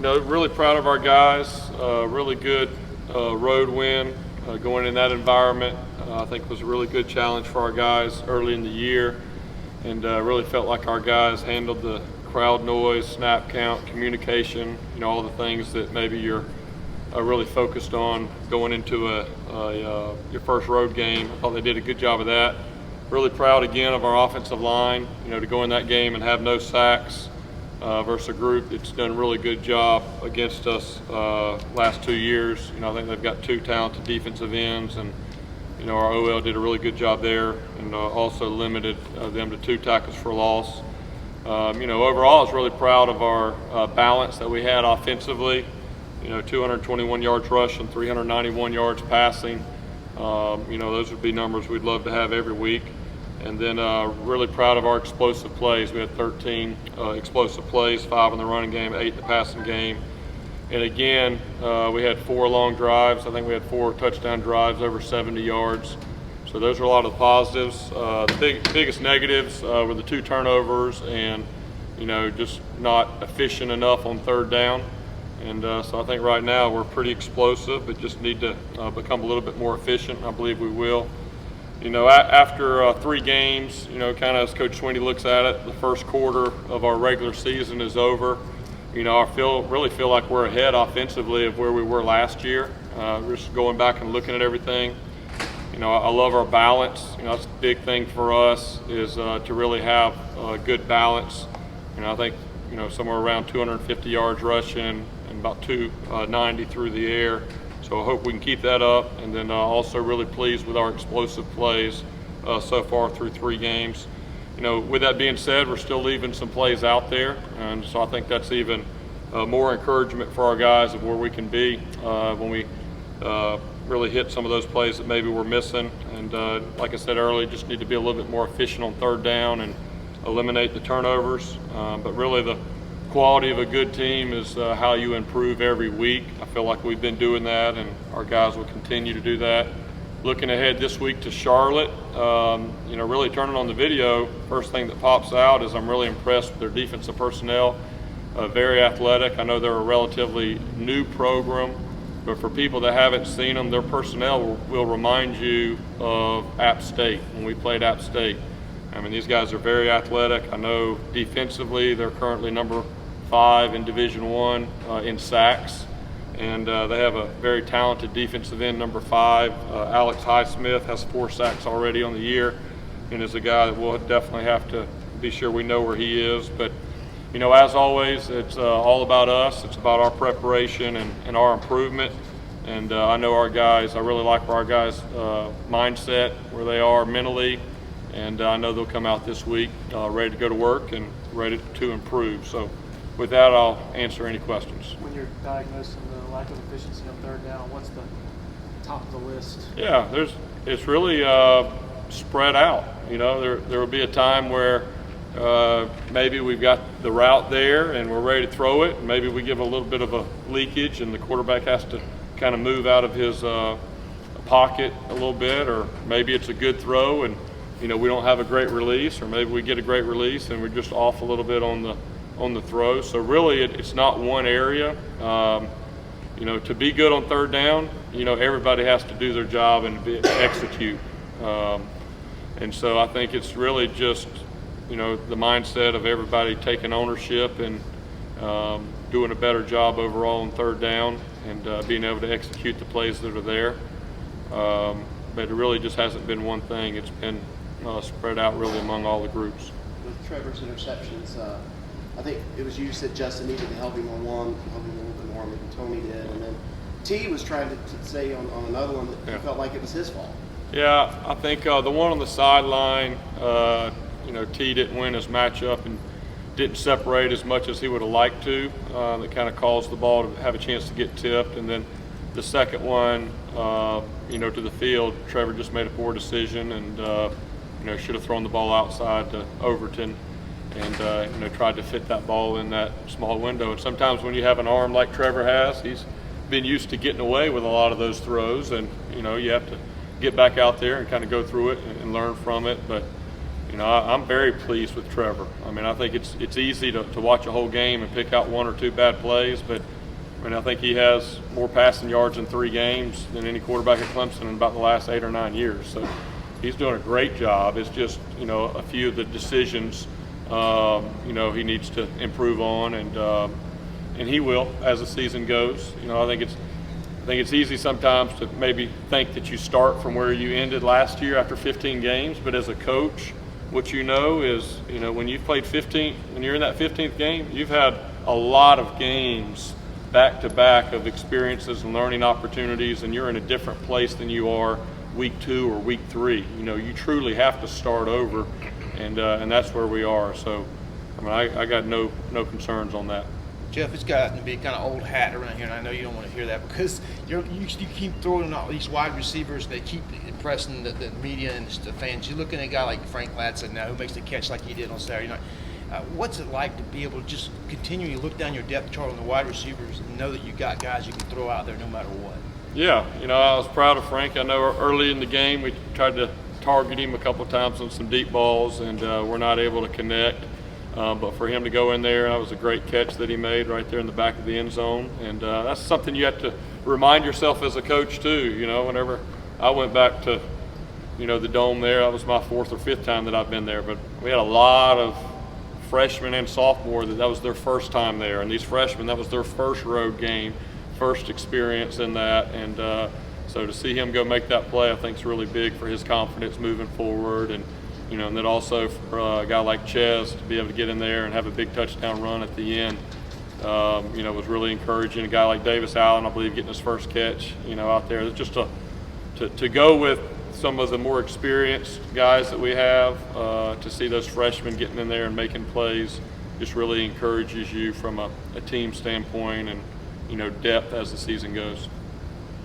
really proud of our guys. Really good road win going in that environment. I think was a really good challenge for our guys early in the year, and really felt like our guys handled the crowd noise, snap count, communication, all the things that maybe you're really focused on going into your first road game. I thought they did a good job of that. Really proud again of our offensive line, to go in that game and have no sacks versus a group that's done a really good job against us last 2 years. I think they've got 2 talented defensive ends, and our OL did a really good job there, and also limited them to 2 tackles for loss. Overall, I was really proud of our balance that we had offensively. 221 yards rushing, 391 yards passing. Those would be numbers we'd love to have every week. And then really proud of our explosive plays. We had 13 explosive plays, 5 in the running game, 8 in the passing game. And again, we had 4 long drives. I think we had 4 touchdown drives over 70 yards. So those are a lot of the positives. The biggest negatives were the 2 turnovers and, just not efficient enough on third down. And so I think right now we're pretty explosive, but just need to become a little bit more efficient. I believe we will. After 3 games, kind of as Coach Sweeney looks at it, the first quarter of our regular season is over. I really feel like we're ahead offensively of where we were last year. Just going back and looking at everything. I love our balance. That's a big thing for us is to really have good balance. I think somewhere around 250 yards rushing and about 290 through the air. So I hope we can keep that up. And then also really pleased with our explosive plays so far through 3 games. With that being said, we're still leaving some plays out there, and so I think that's even more encouragement for our guys of where we can be when we really hit some of those plays that maybe we're missing. And like I said earlier, just need to be a little bit more efficient on third down and eliminate the turnovers. But really the quality of a good team is how you improve every week. I feel like we've been doing that, and our guys will continue to do that. Looking ahead this week to Charlotte, really turning on the video, first thing that pops out is I'm really impressed with their defensive personnel. Very athletic. I know they're a relatively new program, but for people that haven't seen them, their personnel will remind you of App State, when we played App State. I mean, these guys are very athletic. I know defensively they're currently number 5 in Division I in sacks. And they have a very talented defensive end, number 5. Alex Highsmith has 4 sacks already on the year, and is a guy that we'll definitely have to be sure we know where he is. But, as always, it's all about us. It's about our preparation and our improvement. And I know our guys, I really like our guys' mindset, where they are mentally. And I know they'll come out this week ready to go to work and ready to improve. So with that, I'll answer any questions. When you're diagnosing the lack of efficiency on third down, what's the top of the list? Yeah, it's really spread out. There will be a time where maybe we've got the route there and we're ready to throw it. Maybe we give a little bit of a leakage and the quarterback has to kind of move out of his pocket a little bit, or maybe it's a good throw and we don't have a great release, or maybe we get a great release and we're just off a little bit on the throw. So really it's not one area. To be good on third down, everybody has to do their job and execute. And so I think it's really just, the mindset of everybody taking ownership and doing a better job overall on third down and being able to execute the plays that are there. But it really just hasn't been one thing. It's been spread out really among all the groups. With Trevor's interceptions, I think it was you said Justin needed to help him on one, help him a little bit more, maybe Tony did, and then T was trying to say on another one that he felt like it was his fault. Yeah, I think the one on the sideline, T didn't win his matchup and didn't separate as much as he would have liked to. That kind of caused the ball to have a chance to get tipped. And then the second one, to the field, Trevor just made a poor decision and, should have thrown the ball outside to Overton and, tried to fit that ball in that small window. And sometimes when you have an arm like Trevor has, he's been used to getting away with a lot of those throws, and, you have to get back out there and kind of go through it and learn from it. But, I'm very pleased with Trevor. I mean, I think it's easy to watch a whole game and pick out one or two bad plays, but I think he has more passing yards in 3 games than any quarterback at Clemson in about the last 8 or 9 years. So he's doing a great job. It's just, a few of the decisions, he needs to improve on, and he will as the season goes. I think it's easy sometimes to maybe think that you start from where you ended last year after 15 games, but as a coach, what is, when you've played 15, when you're in that 15th game, you've had a lot of games back to back of experiences and learning opportunities, and you're in a different place than you are week 2 or week 3. You truly have to start over, and that's where we are. So, I got no concerns on that. Jeff, it's gotten to be kind of old hat around here, and I know you don't want to hear that because you keep throwing all these wide receivers. They keep impressing the media and the fans. You're looking at a guy like Frank Ladson now who makes the catch like he did on Saturday night. What's it like to be able to just continually look down your depth chart on the wide receivers and know that you got guys you can throw out there no matter what? Yeah, I was proud of Frank. I know early in the game we tried to target him a couple of times on some deep balls, and we're not able to connect. But for him to go in there, that was a great catch that he made right there in the back of the end zone. And that's something you have to remind yourself as a coach too. Whenever I went back to, the Dome there, that was my 4th or 5th time that I've been there. But we had a lot of freshmen and sophomore that was their first time there. And these freshmen, that was their first road game, first experience in that. And so to see him go make that play, I think is really big for his confidence moving forward. And and then also for a guy like Ches to be able to get in there and have a big touchdown run at the end, was really encouraging. A guy like Davis Allen, I believe, getting his first catch, out there. It's just to go with some of the more experienced guys that we have, to see those freshmen getting in there and making plays just really encourages you from a team standpoint and, depth as the season goes.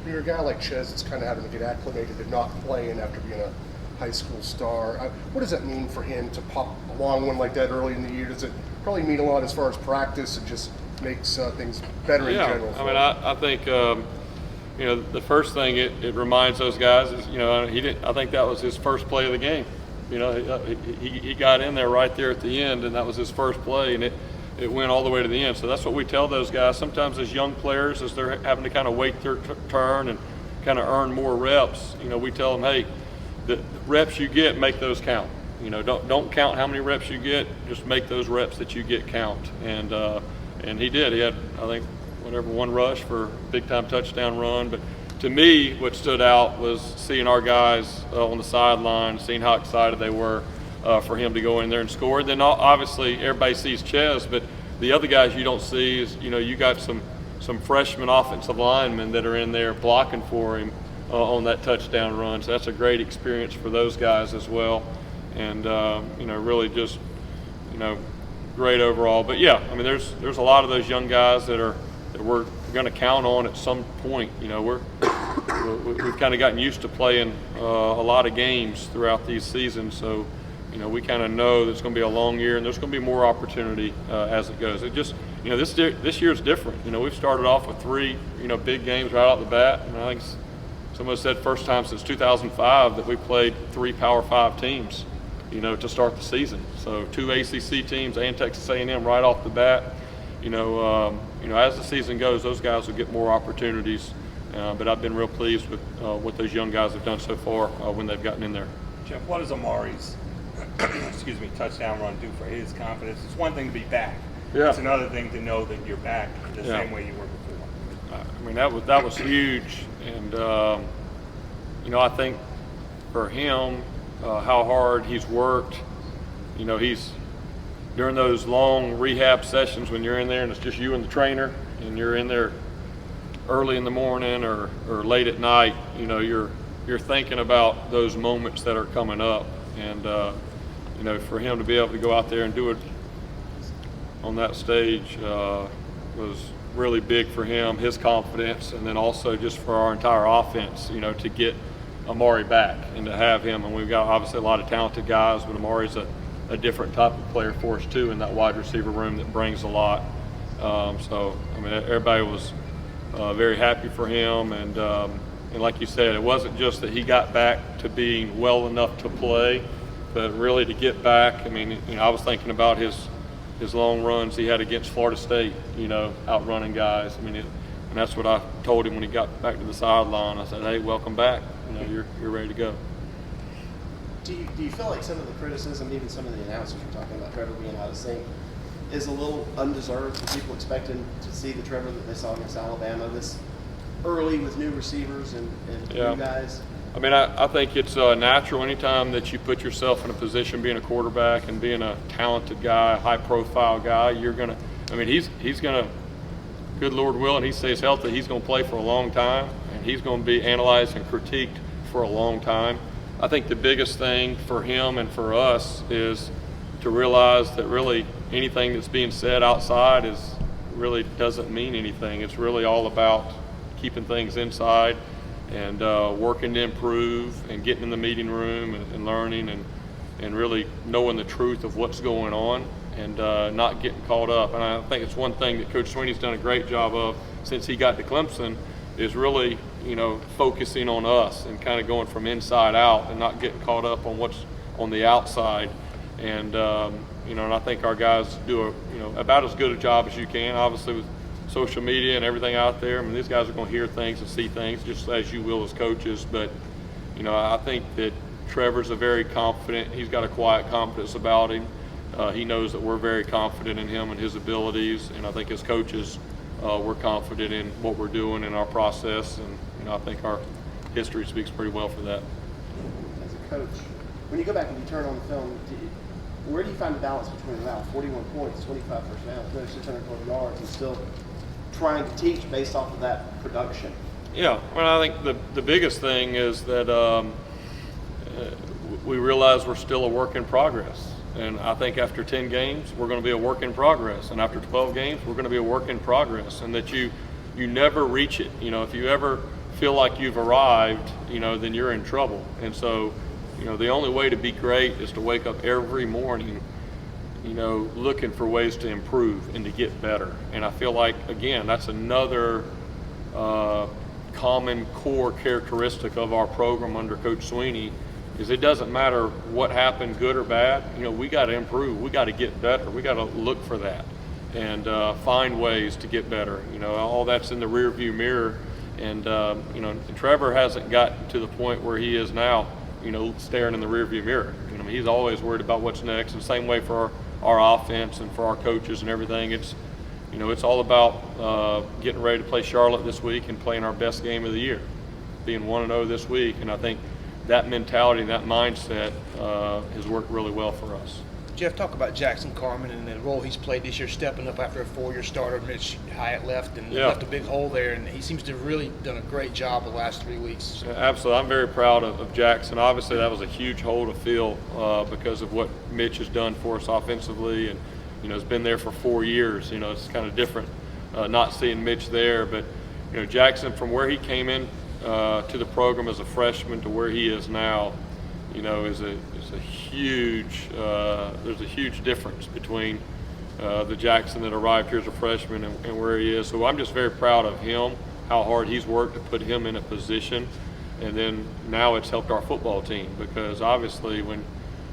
You're a guy like Ches that's kind of having to get acclimated to not playing after being a high school star. What does that mean for him to pop a long one like that early in the year? Does it probably mean a lot as far as practice and just makes things better in general? I think the first thing it reminds those guys is I think that was his first play of the game. He got in there right there at the end, and that was his first play, and it went all the way to the end. So that's what we tell those guys. Sometimes as young players, as they're having to kind of wait their turn and kind of earn more reps, we tell them, hey, the reps you get, make those count. Don't count how many reps you get. Just make those reps that you get count. And he did. He had, I think, one rush for a big-time touchdown run. But to me, what stood out was seeing our guys on the sideline, seeing how excited they were for him to go in there and score. And then obviously everybody sees Ches, but the other guys you don't see is, you got some freshman offensive linemen that are in there blocking for him on that touchdown run. So that's a great experience for those guys as well. And, really just, great overall. But yeah, there's a lot of those young guys that we're going to count on at some point. We've kind of gotten used to playing a lot of games throughout these seasons. So, we kind of know that it's going to be a long year and there's going to be more opportunity as it goes. It just, this year is different. We've started off with 3, big games right out the bat. And I think someone said first time since 2005 that we played 3 Power 5 teams, to start the season. So 2 ACC teams and Texas A&M right off the bat. As the season goes, those guys will get more opportunities. But I've been real pleased with what those young guys have done so far when they've gotten in there. Jeff, what does Amari's touchdown run do for his confidence? It's one thing to be back. Yeah. It's another thing to know that you're back the same way you were before. That was huge, and I think for him, how hard he's worked. He's during those long rehab sessions when you're in there and it's just you and the trainer, and you're in there early in the morning or late at night. You're thinking about those moments that are coming up, and for him to be able to go out there and do it on that stage was really big for him, his confidence, and then also just for our entire offense, to get Amari back and to have him. And we've got obviously a lot of talented guys, but Amari's a different type of player for us too in that wide receiver room that brings a lot. Everybody was very happy for him, and like you said, it wasn't just that he got back to being well enough to play. but really to get back, I mean, I was thinking about his long runs he had against Florida State, outrunning guys. I mean, and that's what I told him when he got back to the sideline. I said, hey, welcome back. You're ready to go. Do you feel like some of the criticism, even some of the announcers were talking about Trevor being out of sync, is a little undeserved? People expecting to see the Trevor that they saw against Alabama this early with new receivers and new guys? I mean, I think it's natural anytime that you put yourself in a position being a quarterback and being a talented guy, high-profile guy, you're going to – I mean, he's going to – good Lord willing, he stays healthy, he's going to play for a long time, and he's going to be analyzed and critiqued for a long time. I think the biggest thing for him and for us is to realize that really anything that's being said outside really doesn't mean anything. It's really all about keeping things inside and working to improve and getting in the meeting room and learning and really knowing the truth of what's going on and not getting caught up. And I think it's one thing that Coach Sweeney's done a great job of since he got to Clemson is really, focusing on us and kind of going from inside out and not getting caught up on what's on the outside. And, and I think our guys do about as good a job as you can, obviously with social media and everything out there. I mean, these guys are going to hear things and see things just as you will as coaches. But, I think that Trevor's a very confident, he's got a quiet confidence about him. He knows that we're very confident in him and his abilities. And I think as coaches, we're confident in what we're doing in our process. And, I think our history speaks pretty well for that. As a coach, when you go back and you turn on the film, where do you find the balance between 41 points, 25 first downs, 612 yards, and still trying to teach based off of that production? Yeah, well, I think the biggest thing is that we realize we're still a work in progress. And I think after 10 games, we're going to be a work in progress. And after 12 games, we're going to be a work in progress. And that you never reach it. If you ever feel like you've arrived, then you're in trouble. And so, the only way to be great is to wake up every morning, looking for ways to improve and to get better. And I feel like, again, that's another common core characteristic of our program under Coach Sweeney is it doesn't matter what happened, good or bad. We got to improve. We got to get better. We got to look for that and find ways to get better. All that's in the rear view mirror. And, Trevor hasn't gotten to the point where he is now, staring in the rearview mirror. He's always worried about what's next. And same way for our offense and for our coaches and everything. It's all about getting ready to play Charlotte this week and playing our best game of the year, being 1-0 this week. And I think that mentality, that mindset has worked really well for us. Jeff, talk about Jackson Carman and the role he's played this year, stepping up after a 4-year starter. Mitch Hyatt left and left a big hole there, and he seems to have really done a great job the last 3 weeks. Yeah, absolutely. I'm very proud of Jackson. Obviously, that was a huge hole to fill because of what Mitch has done for us offensively, and has been there for 4 years. It's kind of different not seeing Mitch there, but Jackson, from where he came in to the program as a freshman to where he is now, is a huge. There's a huge difference between the Jackson that arrived here as a freshman and where he is. So I'm just very proud of him, how hard he's worked to put him in a position, and then now it's helped our football team because obviously when,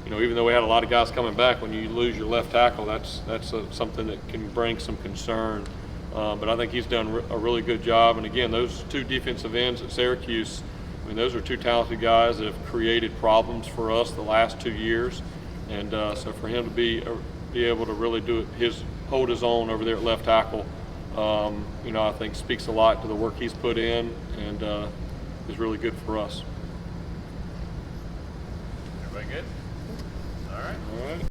even though we had a lot of guys coming back, when you lose your left tackle, that's something that can bring some concern. But I think he's done a really good job. And again, those two defensive ends at Syracuse, those are two talented guys that have created problems for us the last 2 years. And so for him to be able to really hold his own over there at left tackle, I think speaks a lot to the work he's put in and is really good for us. Everybody good? All right. All right.